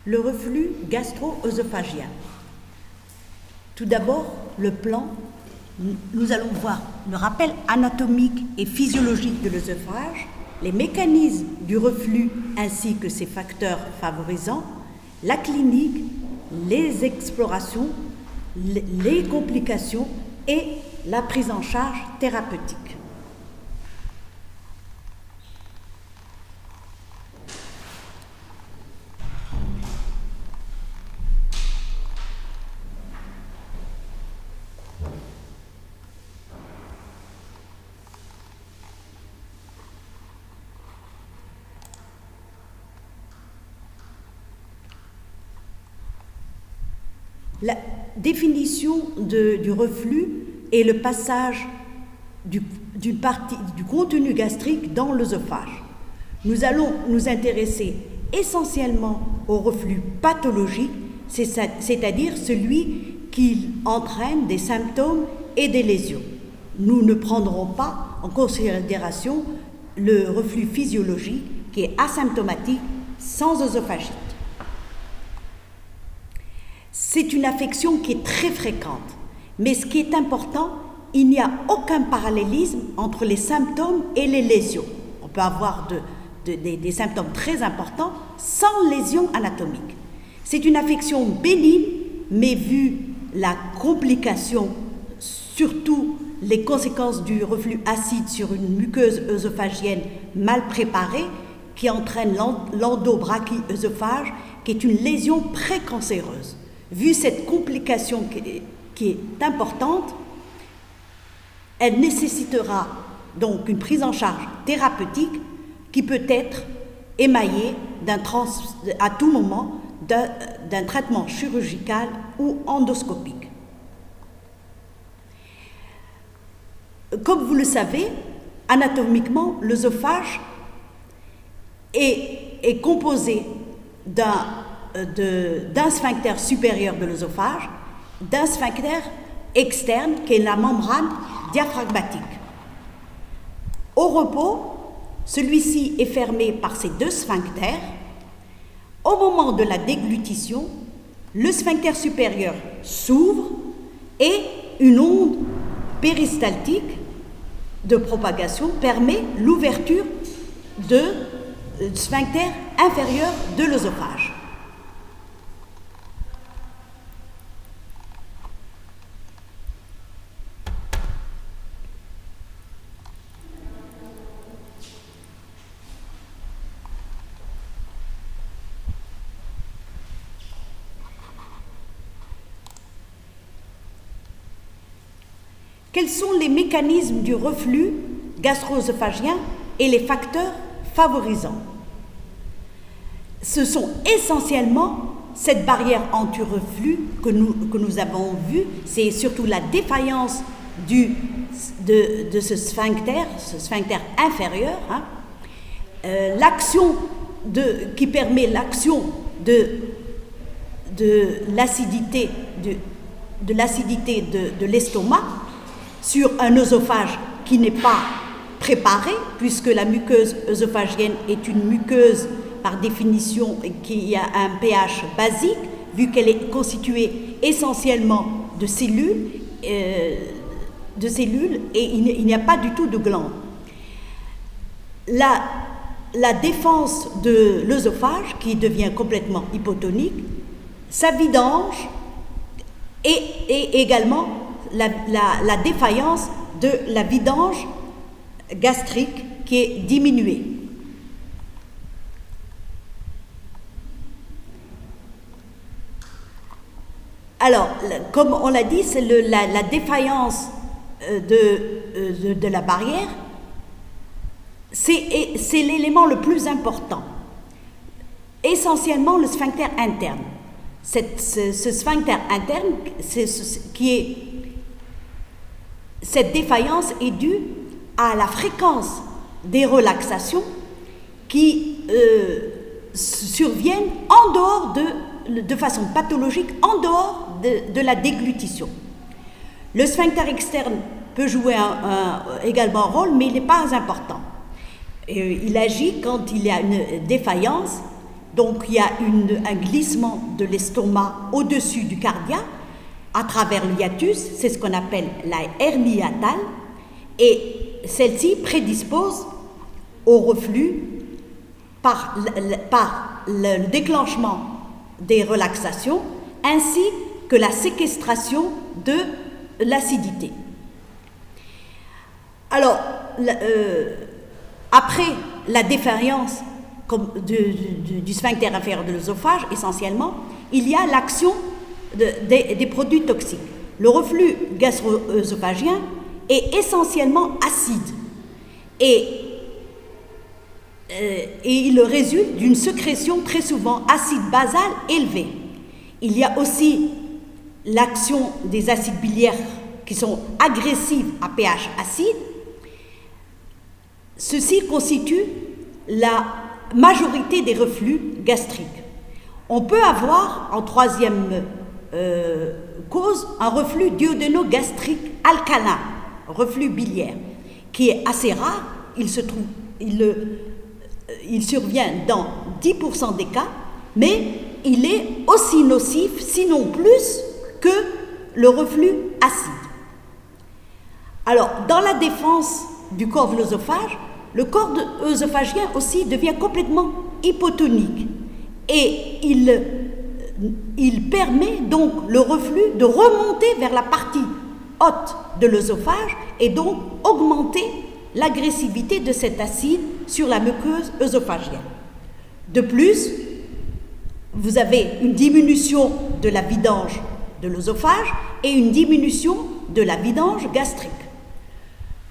Le reflux gastro-œsophagien. Tout d'abord, le plan, nous allons voir le rappel anatomique et physiologique de l'œsophage, les mécanismes du reflux ainsi que ses facteurs favorisants, la clinique, les explorations, les complications et la prise en charge thérapeutique. La définition du reflux est le passage d'une partie du contenu gastrique dans l'œsophage. Nous allons nous intéresser essentiellement au reflux pathologique, c'est-à-dire celui qui entraîne des symptômes et des lésions. Nous ne prendrons pas en considération le reflux physiologique qui est asymptomatique sans œsophagite. C'est une affection qui est très fréquente, mais ce qui est important, il n'y a aucun parallélisme entre les symptômes et les lésions. On peut avoir des symptômes très importants sans lésion anatomique. C'est une affection bénigne, mais vu la complication, surtout les conséquences du reflux acide sur une muqueuse œsophagienne mal préparée, qui entraîne l'endobrachyœsophage, qui est une lésion précancéreuse. Vu cette complication qui est importante, elle nécessitera donc une prise en charge thérapeutique qui peut être émaillée à tout moment d'un traitement chirurgical ou endoscopique. Comme vous le savez, anatomiquement, l'œsophage est composé d'un sphincter supérieur de l'œsophage, d'un sphincter externe qui est la membrane diaphragmatique. Au repos, celui-ci est fermé par ces deux sphincters. Au moment de la déglutition, le sphincter supérieur s'ouvre et une onde péristaltique de propagation permet l'ouverture du sphincter inférieur de l'œsophage. Quels sont les mécanismes du reflux gastro-œsophagien et les facteurs favorisants? Ce sont essentiellement cette barrière anti-reflux que nous avons vue, c'est surtout la défaillance de ce sphincter inférieur, l'action qui permet l'action de l'acidité de l'estomac sur un œsophage qui n'est pas préparé, puisque la muqueuse œsophagienne est une muqueuse par définition qui a un pH basique, vu qu'elle est constituée essentiellement de cellules et il n'y a pas du tout de glandes. La défense de l'œsophage, qui devient complètement hypotonique, sa vidange et également la défaillance de la vidange gastrique qui est diminuée. Alors, comme on l'a dit, c'est la défaillance de la barrière, c'est l'élément le plus important. Essentiellement, le sphincter interne. Ce sphincter interne, cette défaillance est due à la fréquence des relaxations qui surviennent en dehors de façon pathologique, en dehors de la déglutition. Le sphincter externe peut jouer également un rôle, mais il n'est pas important. Il agit quand il y a une défaillance, donc il y a un glissement de l'estomac au-dessus du cardia, à travers le hiatus, c'est ce qu'on appelle la hernie hiatale, et celle-ci prédispose au reflux par le déclenchement des relaxations, ainsi que la séquestration de l'acidité. Alors, après la défaillance du sphincter inférieur de l'œsophage, essentiellement, il y a l'action des produits toxiques. Le reflux gastro-œsophagien est essentiellement acide et il résulte d'une sécrétion très souvent acide-basale élevée. Il y a aussi l'action des acides biliaires qui sont agressifs à pH acide. Ceci constitue la majorité des reflux gastriques. On peut avoir, en troisième cause, un reflux duodéno-gastrique alcalin, reflux biliaire, qui est assez rare. Il survient dans 10% des cas, mais il est aussi nocif, sinon plus, que le reflux acide. Alors, dans la défense du corps de l'œsophage, le corps œsophagien aussi devient complètement hypotonique et il permet donc le reflux de remonter vers la partie haute de l'œsophage et donc augmenter l'agressivité de cet acide sur la muqueuse œsophagienne. De plus, vous avez une diminution de la vidange de l'œsophage et une diminution de la vidange gastrique.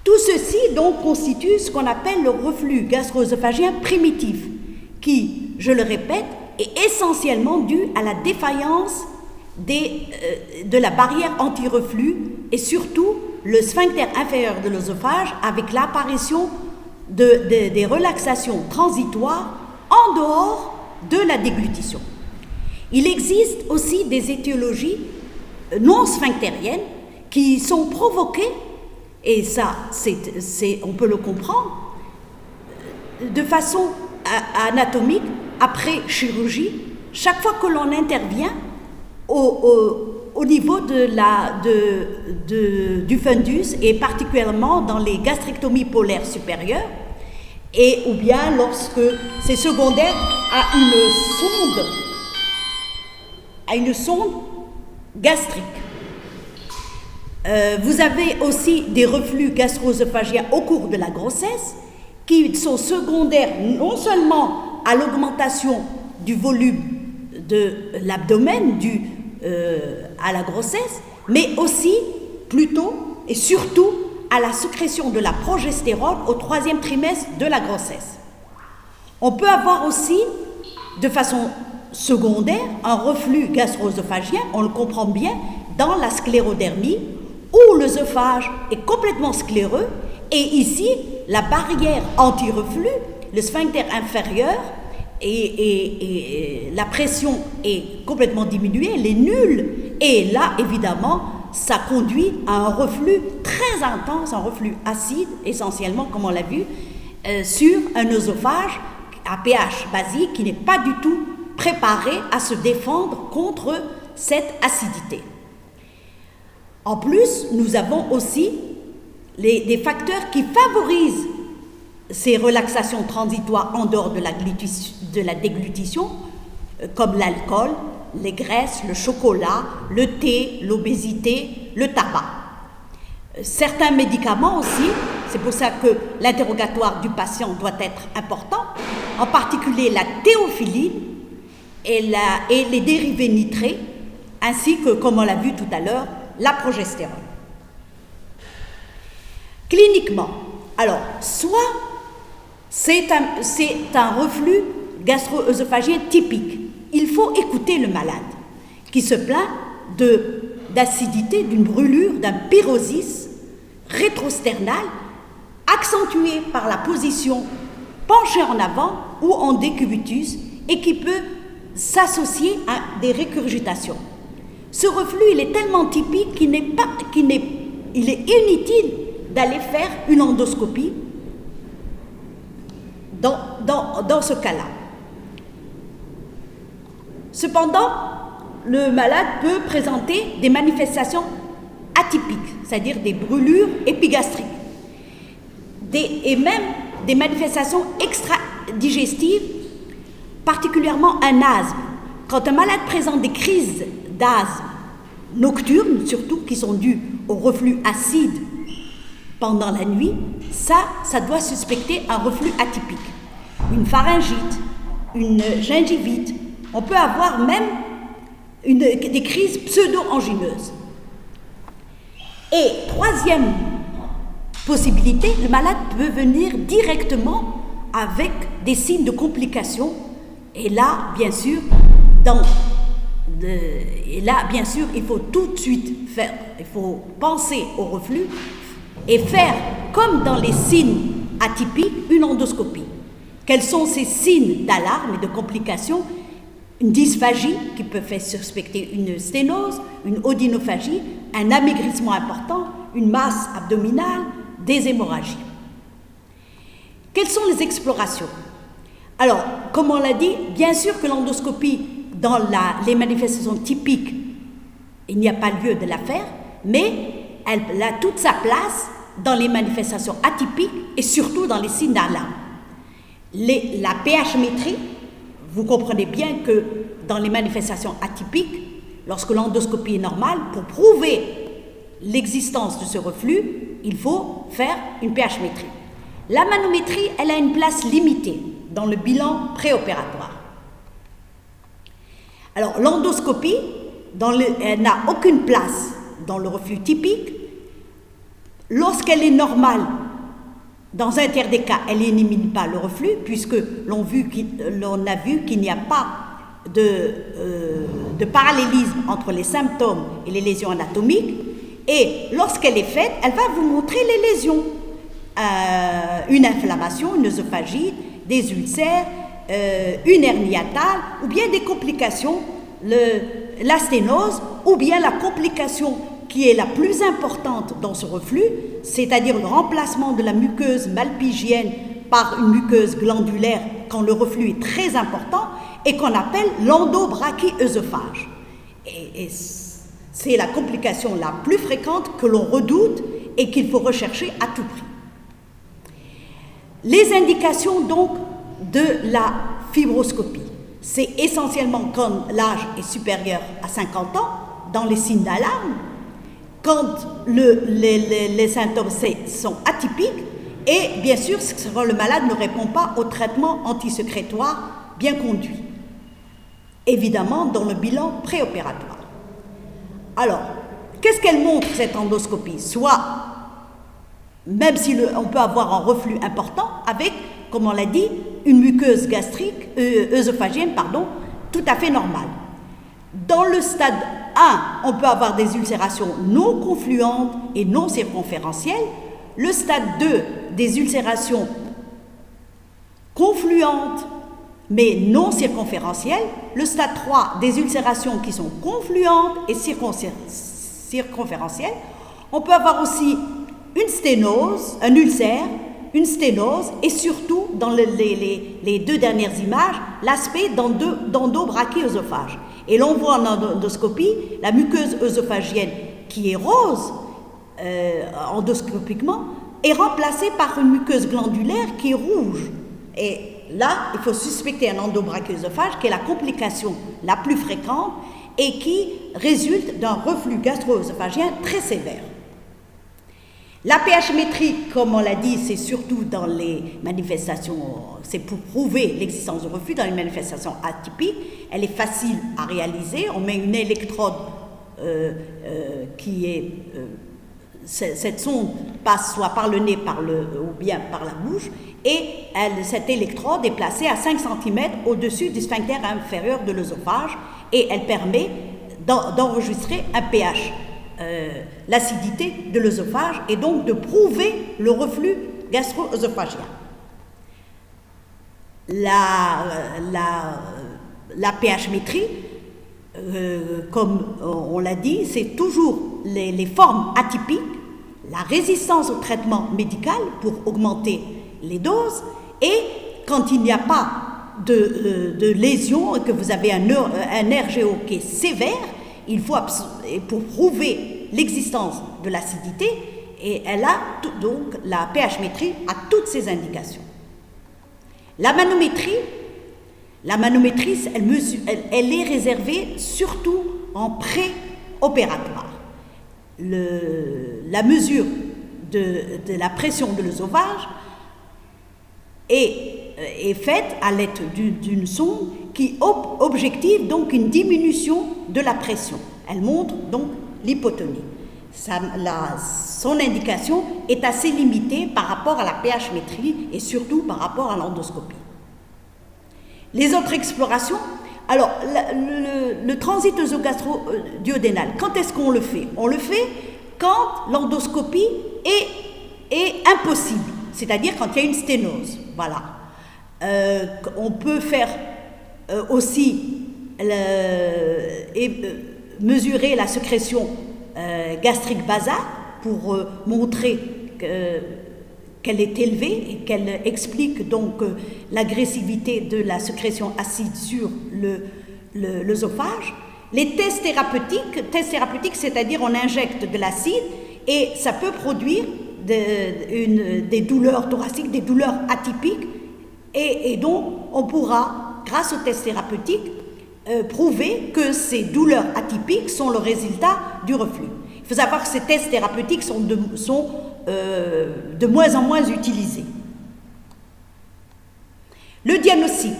Tout ceci donc constitue ce qu'on appelle le reflux gastro-œsophagien primitif, qui, je le répète, est essentiellement dû à la défaillance de la barrière anti-reflux et surtout le sphincter inférieur de l'œsophage avec l'apparition des relaxations transitoires en dehors de la déglutition. Il existe aussi des étiologies non sphinctériennes qui sont provoquées, et ça, on peut le comprendre, de façon anatomique, après chirurgie, chaque fois que l'on intervient au niveau du fundus, et particulièrement dans les gastrectomies polaires supérieures, ou bien lorsque c'est secondaire à une sonde gastrique. Vous avez aussi des reflux gastro-œsophagiens au cours de la grossesse qui sont secondaires non seulement à l'augmentation du volume de l'abdomen dû à la grossesse, mais aussi, plutôt et surtout, à la sécrétion de la progestérone au 3e trimestre de la grossesse. On peut avoir aussi, de façon secondaire, un reflux gastro-œsophagien, on le comprend bien, dans la sclérodermie, où l'œsophage est complètement scléreux, et ici, la barrière anti-reflux, le sphincter inférieur, et la pression est complètement diminuée, elle est nulle, et là, évidemment, ça conduit à un reflux très intense, un reflux acide, essentiellement, comme on l'a vu, sur un œsophage à pH basique qui n'est pas du tout préparé à se défendre contre cette acidité. En plus, nous avons aussi des facteurs qui favorisent ces relaxations transitoires en dehors de la déglutition, comme l'alcool, les graisses, le chocolat, le thé, l'obésité, le tabac. Certains médicaments aussi, c'est pour ça que l'interrogatoire du patient doit être important, en particulier la théophiline et les dérivés nitrés, ainsi que, comme on l'a vu tout à l'heure, la progestérone. Cliniquement, alors, soit c'est un reflux gastro-œsophagien typique. Il faut écouter le malade qui se plaint d'acidité, d'une brûlure, d'un pyrosis rétrosternal accentué par la position penchée en avant ou en décubitus et qui peut s'associer à des régurgitations. Ce reflux, il est tellement typique qu'il est inutile d'aller faire une endoscopie dans ce cas-là. Cependant, le malade peut présenter des manifestations atypiques, c'est-à-dire des brûlures épigastriques, et même des manifestations extra-digestives, particulièrement un asthme. Quand un malade présente des crises d'asthme nocturnes, surtout qui sont dues au reflux acide pendant la nuit, ça doit suspecter un reflux atypique. Une pharyngite, une gingivite, on peut avoir même des crises pseudo-angineuses. Et troisième possibilité, le malade peut venir directement avec des signes de complications. Et là, bien sûr, il faut tout de suite il faut penser au reflux et faire, comme dans les signes atypiques, une endoscopie. Quels sont ces signes d'alarme et de complications? Une dysphagie qui peut faire suspecter une sténose, une odynophagie, un amaigrissement important, une masse abdominale, des hémorragies. Quelles sont les explorations? Alors, comme on l'a dit, bien sûr que l'endoscopie, dans les manifestations typiques, il n'y a pas lieu de la faire, mais elle a toute sa place dans les manifestations atypiques et surtout dans les signes d'alarme. La pH-métrie, vous comprenez bien que dans les manifestations atypiques, lorsque l'endoscopie est normale, pour prouver l'existence de ce reflux, il faut faire une pH-métrie. La manométrie, elle a une place limitée dans le bilan préopératoire. Alors, l'endoscopie, elle n'a aucune place dans le reflux typique. Lorsqu'elle est normale, dans un tiers des cas, elle n'élimine pas le reflux, puisque l'on a vu qu'il n'y a pas de parallélisme entre les symptômes et les lésions anatomiques. Et lorsqu'elle est faite, elle va vous montrer les lésions. Une inflammation, une œsophagite, des ulcères, une hernie hiatale, ou bien des complications, la sténose, ou bien la complication qui est la plus importante dans ce reflux, c'est-à-dire le remplacement de la muqueuse malpighienne par une muqueuse glandulaire quand le reflux est très important et qu'on appelle l'endobrachyœsophage. Et c'est la complication la plus fréquente que l'on redoute et qu'il faut rechercher à tout prix. Les indications donc de la fibroscopie, c'est essentiellement quand l'âge est supérieur à 50 ans, dans les signes d'alarme, quand les symptômes sont atypiques et bien sûr quand le malade ne répond pas au traitement antisécrétoire bien conduit. Évidemment dans le bilan préopératoire. Alors, qu'est-ce qu'elle montre cette endoscopie? Soit, même si on peut avoir un reflux important avec, comme on l'a dit, une muqueuse gastrique, œsophagienne, tout à fait normale. Dans le stade 1, on peut avoir des ulcérations non confluentes et non circonférentielles. Le stade 2, des ulcérations confluentes mais non circonférentielles. Le stade 3, des ulcérations qui sont confluentes et circonférentielles. On peut avoir aussi une sténose, un ulcère, une sténose et surtout, dans les deux dernières images, l'aspect d'endobrachyœsophage. Et l'on voit en endoscopie la muqueuse œsophagienne qui est rose endoscopiquement est remplacée par une muqueuse glandulaire qui est rouge. Et là, il faut suspecter un endobrachyœsophage qui est la complication la plus fréquente et qui résulte d'un reflux gastro-œsophagien très sévère. La pH-métrie, comme on l'a dit, c'est surtout dans les manifestations, c'est pour prouver l'existence du reflux dans les manifestations atypiques. Elle est facile à réaliser. On met une électrode cette sonde passe soit par le nez ou bien par la bouche et cette électrode est placée à 5 cm au-dessus du sphincter inférieur de l'œsophage et elle permet d'enregistrer un pH. L'acidité de l'œsophage et donc de prouver le reflux gastro-œsophagien. La pH-métrie, comme on l'a dit, c'est toujours les formes atypiques, la résistance au traitement médical pour augmenter les doses et quand il n'y a pas de lésion et que vous avez un RGO qui est sévère, il faut pour prouver l'existence de l'acidité, et elle a donc la pH-métrie a toutes ces indications. La manométrie, elle est réservée surtout en pré-opératoire. La mesure de la pression de l'œsophage est faite à l'aide d'une sonde qui objective donc une diminution de la pression. Elle montre donc l'hypotonie. Son indication est assez limitée par rapport à la pH-métrie et surtout par rapport à l'endoscopie. Les autres explorations, alors le transit œsogastro-duodénal, quand est-ce qu'on le fait? On le fait quand l'endoscopie est impossible, c'est-à-dire quand il y a une sténose. Voilà. On peut faire aussi mesurer la sécrétion gastrique basale pour montrer qu'elle est élevée et qu'elle explique donc l'agressivité de la sécrétion acide sur l'œsophage. Les tests thérapeutiques, c'est-à-dire on injecte de l'acide et ça peut produire des douleurs thoraciques, des douleurs atypiques, et donc on pourra, grâce aux tests thérapeutiques, prouver que ces douleurs atypiques sont le résultat du reflux. Il faut savoir que ces tests thérapeutiques sont de moins en moins utilisés. Le diagnostic.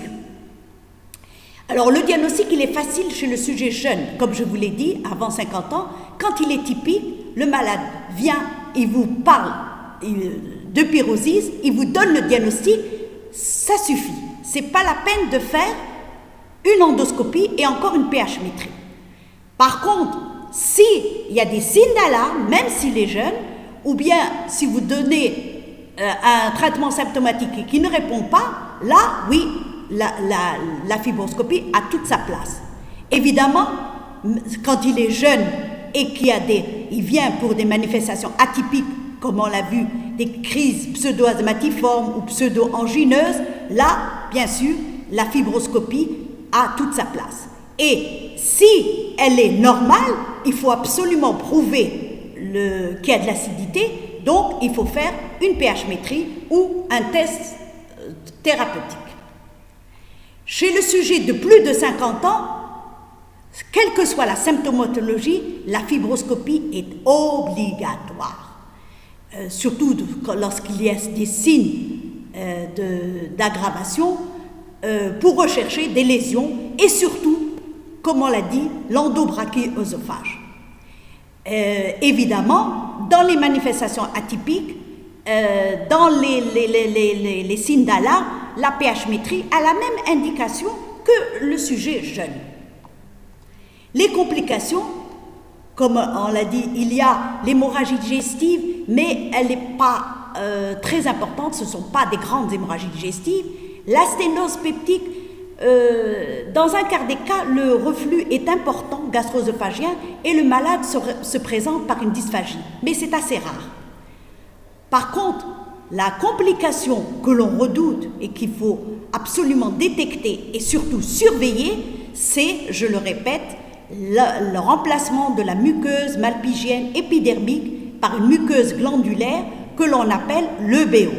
Alors le diagnostic, il est facile chez le sujet jeune, comme je vous l'ai dit, avant 50 ans. Quand il est typique, le malade vient, il vous parle de pyrosis, il vous donne le diagnostic, ça suffit. C'est pas la peine de faire une endoscopie et encore une pH-métrie. Par contre, s'il y a des signes d'alarme, même s'il est jeune, ou bien si vous donnez un traitement symptomatique qui ne répond pas, là, oui, la fibroscopie a toute sa place. Évidemment, quand il est jeune et il vient pour des manifestations atypiques, comme on l'a vu, des crises pseudo-asthmatiformes ou pseudo-angineuses, là, bien sûr, la fibroscopie a toute sa place. Et si elle est normale, il faut absolument prouver qu'il y a de l'acidité, donc il faut faire une pH-métrie ou un test thérapeutique. Chez le sujet de plus de 50 ans, quelle que soit la symptomatologie, la fibroscopie est obligatoire. Surtout lorsqu'il y a des signes d'aggravation, pour rechercher des lésions et surtout, comme on l'a dit, l'endobrachioœsophage. Évidemment, dans les manifestations atypiques, dans les signes d'alarme, la pH-métrie a la même indication que le sujet jeune. Les complications, comme on l'a dit, il y a l'hémorragie digestive, mais elle n'est pas très importante, ce ne sont pas des grandes hémorragies digestives. La sténose peptique, dans un quart des cas, le reflux est important gastro-œsophagien et le malade se présente par une dysphagie, mais c'est assez rare. Par contre, la complication que l'on redoute et qu'il faut absolument détecter et surtout surveiller, c'est, je le répète, le remplacement de la muqueuse malpighienne épidermique par une muqueuse glandulaire que l'on appelle l'EBO,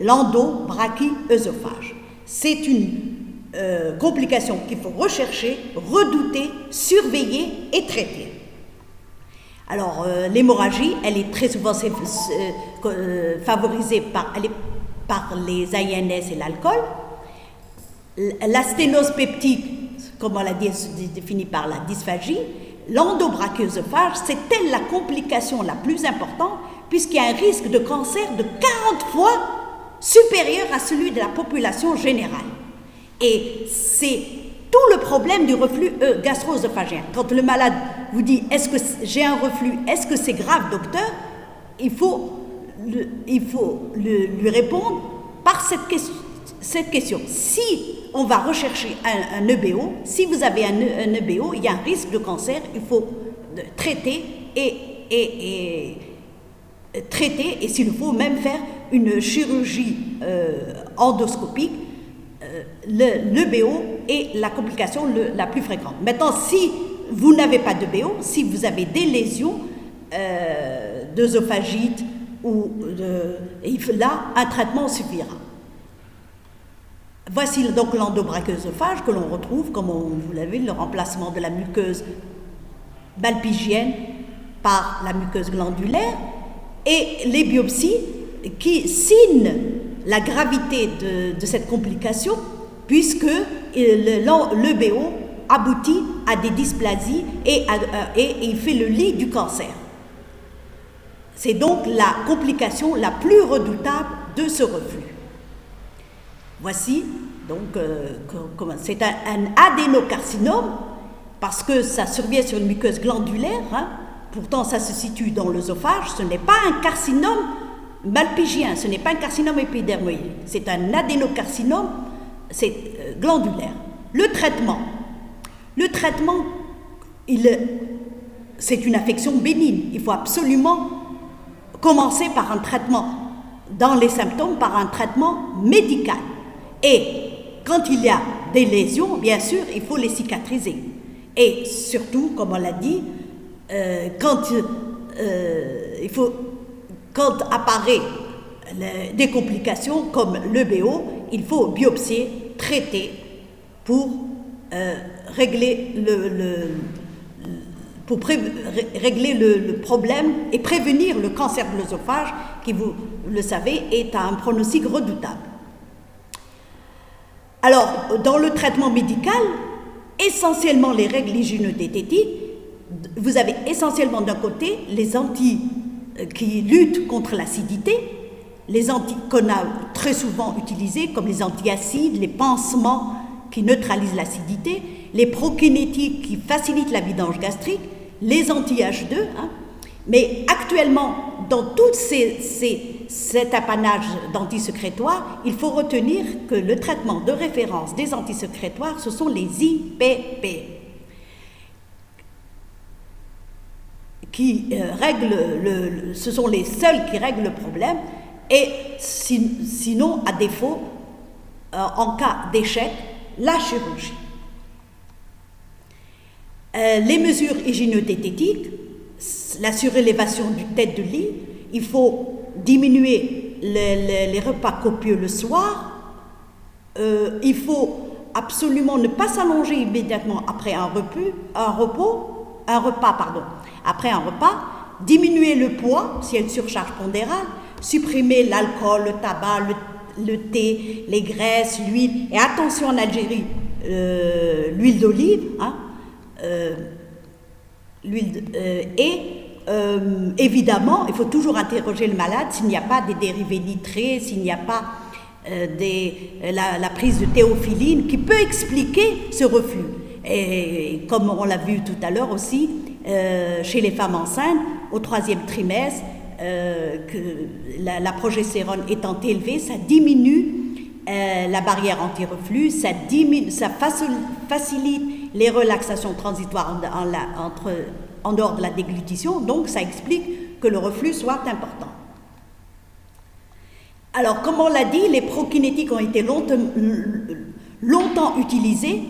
l'endobrachioœsophage. C'est une complication qu'il faut rechercher, redouter, surveiller et traiter. Alors, l'hémorragie, elle est très souvent favorisée par les AINS et l'alcool. La sténose peptique, comme on l'a dit, est définie par la dysphagie. L'endobrachioœsophage, c'est elle la complication la plus importante, puisqu'il y a un risque de cancer de 40 fois supérieur à celui de la population générale. Et c'est tout le problème du reflux gastro-œsophagien. Quand le malade vous dit « Est-ce que j'ai un reflux? Est-ce que c'est grave, docteur ?» il faut lui répondre par cette question. Si on va rechercher un EBO, si vous avez un EBO, il y a un risque de cancer, il faut traiter et s'il faut même faire une chirurgie endoscopique le BO est la complication la plus fréquente. Maintenant, si vous n'avez pas de BO, si vous avez des lésions d'œsophagite, là, un traitement suffira. Voici donc l'endobrachioœsophage que l'on retrouve, comme vous l'avez vu, le remplacement de la muqueuse malpighienne par la muqueuse glandulaire, et les biopsies qui signent la gravité de cette complication, puisque le BO aboutit à des dysplasies et il fait le lit du cancer. C'est donc la complication la plus redoutable de ce reflux. Voici donc c'est un adénocarcinome parce que ça survient sur une muqueuse glandulaire, hein. Pourtant ça se situe dans l'œsophage. Ce n'est pas un carcinome malpighien, ce n'est pas un carcinome épidermoïde, c'est un adénocarcinome, c'est glandulaire. Le traitement, c'est une affection bénigne. Il faut absolument commencer par un traitement, dans les symptômes, par un traitement médical. Et quand il y a des lésions, bien sûr, il faut les cicatriser. Et surtout, comme on l'a dit, quand apparaît des complications comme le BO, il faut biopsier, traiter pour régler le problème et prévenir le cancer de l'œsophage qui, vous le savez, est un pronostic redoutable. Alors, dans le traitement médical, essentiellement les règles hygiéno-diététiques, vous avez essentiellement d'un côté les qui luttent contre l'acidité, les qu'on a très souvent utilisés comme les antiacides, les pansements qui neutralisent l'acidité, les prokinétiques qui facilitent la vidange gastrique, les anti-H2, hein. Mais actuellement, dans tout cet apanage d'antisécrétoires, il faut retenir que le traitement de référence des antisécrétoires, ce sont les IPP, qui ce sont les seuls qui règlent le problème, et sinon, à défaut, en cas d'échec, la chirurgie. Les mesures hygiéno-diététiques, la surélévation du tête de lit, il faut diminuer les repas copieux le soir, il faut absolument ne pas s'allonger immédiatement après après un repas, diminuer le poids s'il y a une surcharge pondérale, supprimer l'alcool, le tabac, le thé, les graisses, l'huile, et attention en Algérie, l'huile d'olive, hein, évidemment, il faut toujours interroger le malade s'il n'y a pas des dérivés nitrés, s'il n'y a pas la prise de théophiline qui peut expliquer ce reflux. Et comme on l'a vu tout à l'heure aussi, chez les femmes enceintes, au 3e trimestre, que la progestérone étant élevée, ça diminue la barrière anti-reflux, ça facilite les relaxations transitoires en dehors de la déglutition, donc ça explique que le reflux soit important. Alors, comme on l'a dit, les prokinétiques ont été longtemps utilisés,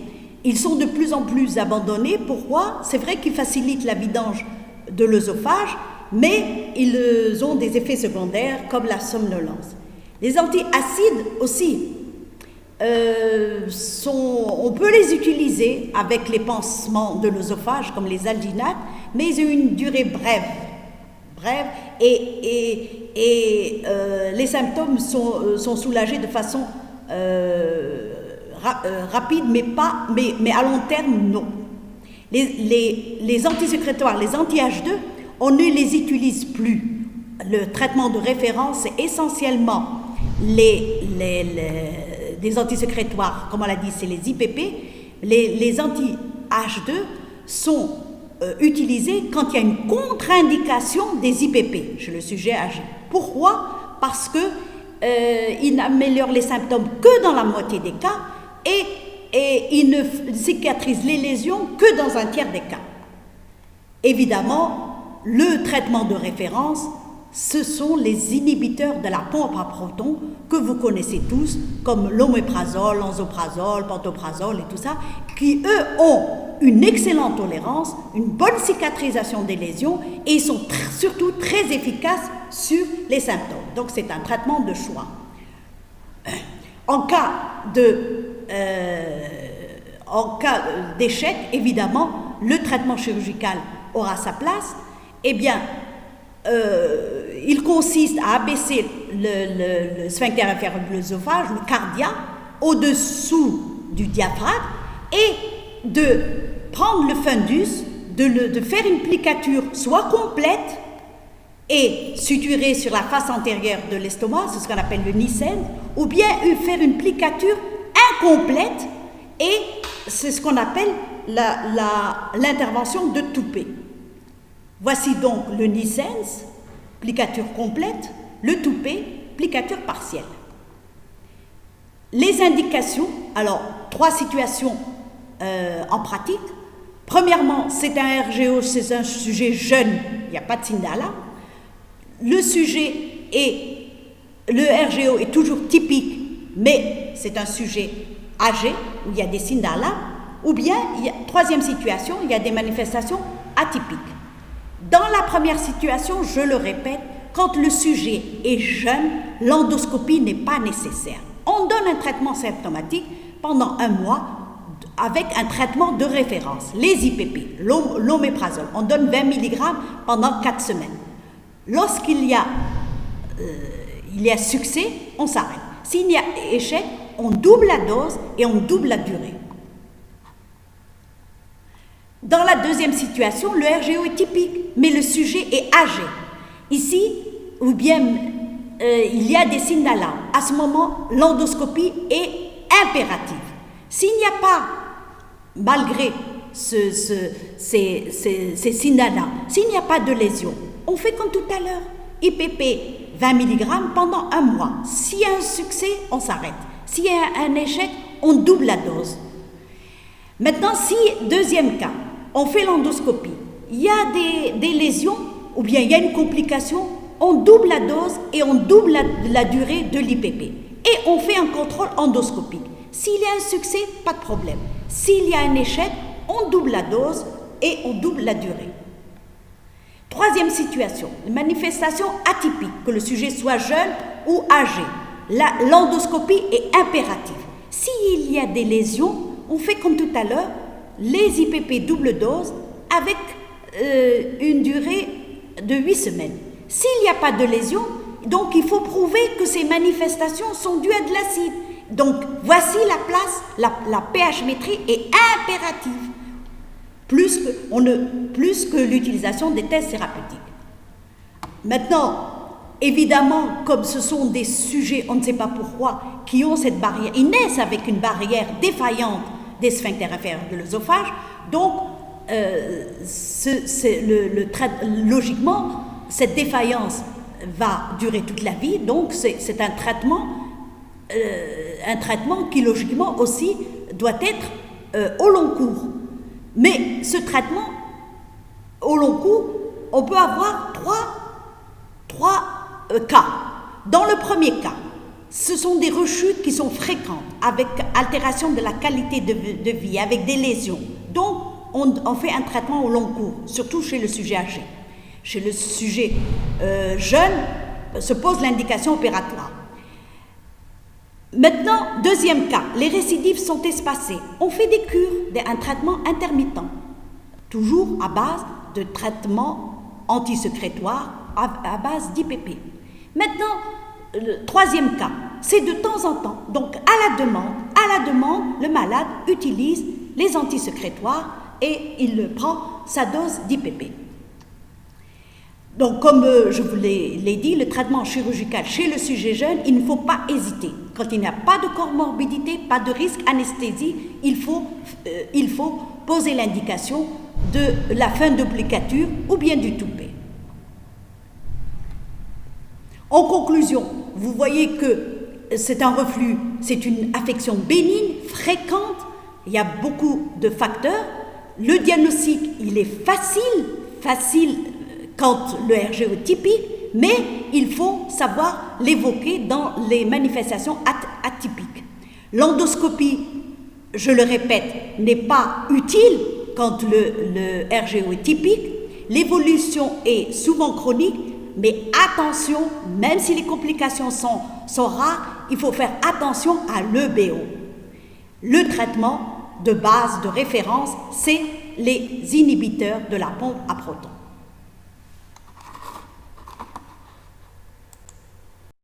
ils sont de plus en plus abandonnés. Pourquoi? C'est vrai qu'ils facilitent la vidange de l'œsophage, mais ils ont des effets secondaires comme la somnolence. Les antiacides aussi, on peut les utiliser avec les pansements de l'œsophage comme les alginates, mais ils ont une durée brève et les symptômes sont soulagés de façon rapide, mais à long terme, non. Les antisécrétoires, les anti-H2, on ne les utilise plus. Le traitement de référence, c'est essentiellement des antisécrétoires, comme on l'a dit, c'est les IPP. Les anti-H2 sont utilisés quand il y a une contre-indication des IPP chez le sujet âgé. Pourquoi? Parce qu'ils n'améliorent les symptômes que dans la moitié des cas et ils ne cicatrisent les lésions que dans un tiers des cas. Évidemment, le traitement de référence, ce sont les inhibiteurs de la pompe à protons que vous connaissez tous, comme l'oméprazole, l'enzoprazole, pantoprazole et tout ça, qui, eux, ont une excellente tolérance, une bonne cicatrisation des lésions et ils sont surtout très efficaces sur les symptômes. Donc, c'est un traitement de choix. En cas d'échec, évidemment, le traitement chirurgical aura sa place. Eh bien, il consiste à abaisser le sphincter inférieur de l'œsophage, le cardia, au-dessous du diaphragme et de prendre le fundus, de faire une plicature soit complète et suturée sur la face antérieure de l'estomac, c'est ce qu'on appelle le Nissen, ou bien faire une plicature incomplète et c'est ce qu'on appelle l'intervention de Toupet. Voici donc le Nissens, plicature complète, le Toupet, plicature partielle. Les indications, alors 3 situations en pratique. Premièrement, c'est un RGO, c'est un sujet jeune, il n'y a pas de signe d'alarme. Le RGO est toujours typique, mais c'est un sujet âgé où il y a des signes d'alarme. Ou bien, troisième situation, il y a des manifestations atypiques. Dans la première situation, je le répète, quand le sujet est jeune, l'endoscopie n'est pas nécessaire. On donne un traitement symptomatique pendant 1 mois avec un traitement de référence, les IPP, l'oméprazole. On donne 20 mg pendant 4 semaines. Lorsqu'il y a succès, on s'arrête. S'il y a échec, on double la dose et on double la durée. Dans la deuxième situation, le RGO est typique, mais le sujet est âgé. Ici, ou bien il y a des signes d'alarme. À ce moment, l'endoscopie est impérative. S'il n'y a pas, malgré ces signes d'alarme, s'il n'y a pas de lésion, on fait comme tout à l'heure. IPP 20 mg pendant 1 mois. S'il y a un succès, on s'arrête. S'il y a un échec, on double la dose. Maintenant, si, deuxième cas, on fait l'endoscopie, il y a des lésions ou bien il y a une complication, on double la dose et on double la durée de l'IPP. Et on fait un contrôle endoscopique. S'il y a un succès, pas de problème. S'il y a un échec, on double la dose et on double la durée. Troisième situation, manifestation atypique, que le sujet soit jeune ou âgé. L'endoscopie est impérative. S'il y a des lésions, on fait comme tout à l'heure, les IPP double dose avec une durée de 8 semaines. S'il n'y a pas de lésion, donc il faut prouver que ces manifestations sont dues à de l'acide. Donc voici la place, la pH-métrie est impérative, plus que l'utilisation des tests thérapeutiques. Maintenant, évidemment, comme ce sont des sujets, on ne sait pas pourquoi, qui ont cette barrière, ils naissent avec une barrière défaillante des sphincters inférieurs de l'œsophage, donc logiquement, cette défaillance va durer toute la vie, donc c'est un traitement qui logiquement aussi doit être au long cours. Mais ce traitement, au long cours, on peut avoir trois cas. Dans le premier cas, ce sont des rechutes qui sont fréquentes, avec altération de la qualité de vie, avec des lésions. Donc, on fait un traitement au long cours, surtout chez le sujet âgé. Chez le sujet jeune, se pose l'indication opératoire. Maintenant, deuxième cas, les récidives sont espacées. On fait des cures, un traitement intermittent, toujours à base de traitements antisécrétoires à base d'IPP. Maintenant, le troisième cas, c'est de temps en temps, donc à la demande, le malade utilise les antisécrétoires et il prend sa dose d'IPP. Donc, comme je vous l'ai dit, le traitement chirurgical chez le sujet jeune, il ne faut pas hésiter. Quand il n'y a pas de comorbidité, pas de risque anesthésie, il faut poser l'indication de la fin de plicature ou bien du Toupet. En conclusion, vous voyez que c'est un reflux, c'est une affection bénigne, fréquente, il y a beaucoup de facteurs. Le diagnostic, il est facile quand le RGO est typique, mais il faut savoir l'évoquer dans les manifestations atypiques. L'endoscopie, je le répète, n'est pas utile quand le RGO est typique. L'évolution est souvent chronique, mais attention, même si les complications sont rares, il faut faire attention à l'EBO. Le traitement de base, de référence, c'est les inhibiteurs de la pompe à protons.